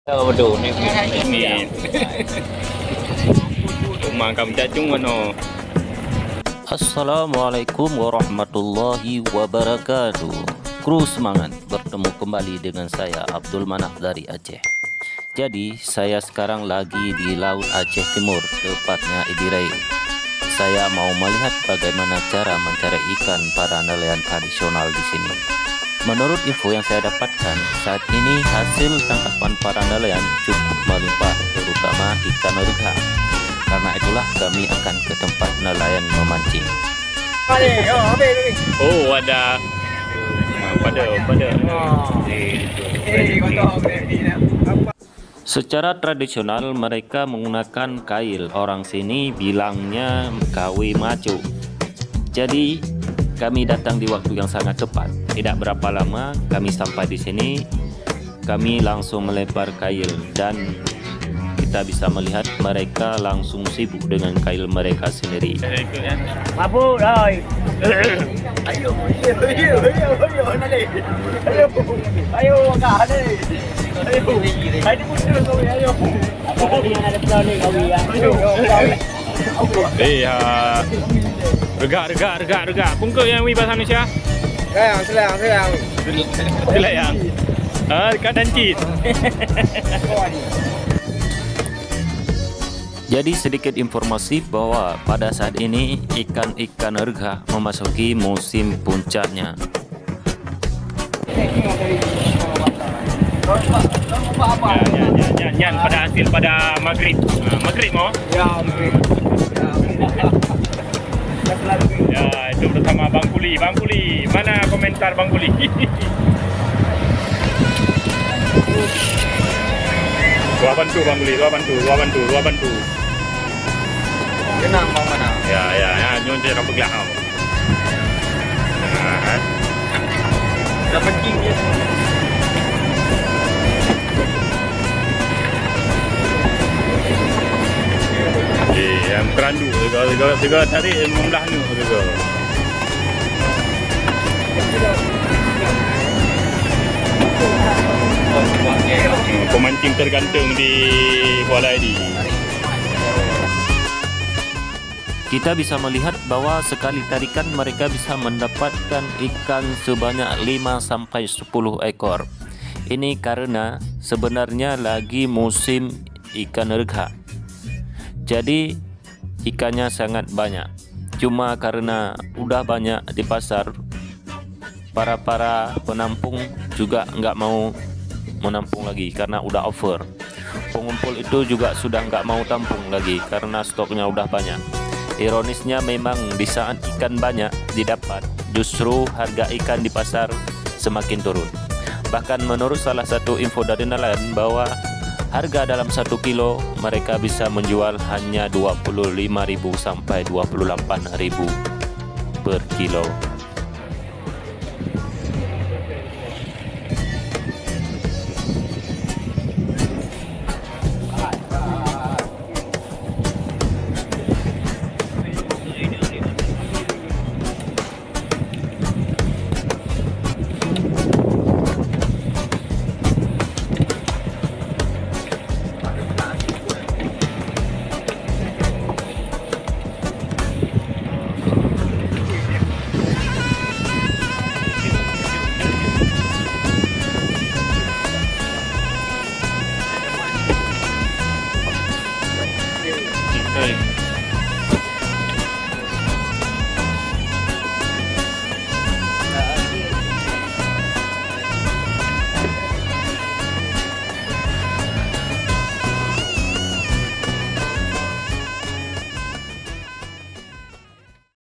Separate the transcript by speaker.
Speaker 1: Waduh, ini rumah kamu cacung mana?
Speaker 2: Assalamualaikum warahmatullahi wabarakatuh. Kru semangat, bertemu kembali dengan saya Abdul Manaf dari Aceh. Jadi saya sekarang lagi di Laut Aceh Timur, tepatnya Idirei. Saya mau melihat bagaimana cara mencari ikan para nelayan tradisional di sini. Menurut info yang saya dapatkan, saat ini hasil tangkapan para nelayan cukup melimpah, terutama ikan orga. Karena itulah kami akan ke tempat nelayan memancing.
Speaker 1: Oh, ada pada.
Speaker 2: Secara tradisional mereka menggunakan kail, orang sini bilangnya kawi macu. Jadi kami datang di waktu yang sangat tepat. Tidak berapa lama kami sampai di sini, kami langsung melempar kail dan kita bisa melihat mereka langsung sibuk dengan kail mereka sendiri.
Speaker 1: Mabuk dah. Ayo, Rega. Bungkus yang bahasa Indonesia. Selayang. Dekat Dancit.
Speaker 2: Jadi sedikit informasi bahwa pada saat ini ikan-ikan erga memasuki musim puncaknya.
Speaker 1: Nyan pada hasil pada maghrib. Maghrib mau?
Speaker 3: Ya, maghrib.
Speaker 1: Ya, itu bersama Bang Kuli. Bang Kuli, mana komentar Bang Kuli? Dua bantu Bang Kuli, dua bantu.
Speaker 3: Kenang bang mana?
Speaker 1: Ya, nyonce nak pergi lah.
Speaker 3: Dapat king dia.
Speaker 1: Yang kerandu, juga tadi membelah nu juga. Pemancing tergantung di Kuala ini.
Speaker 2: Kita bisa melihat bahwa sekali tarikan mereka bisa mendapatkan ikan sebanyak 5-10 ekor. Ini karena sebenarnya lagi musim ikan erga. Jadi ikannya sangat banyak. Cuma karena udah banyak di pasar, para penampung juga nggak mau menampung lagi karena udah over. Pengumpul itu juga sudah nggak mau tampung lagi karena stoknya udah banyak. Ironisnya memang di saat ikan banyak didapat, justru harga ikan di pasar semakin turun. Bahkan menurut salah satu info dari nelayan bahwa harga dalam 1 kilo mereka bisa menjual hanya 25.000 sampai 28.000 per kilo.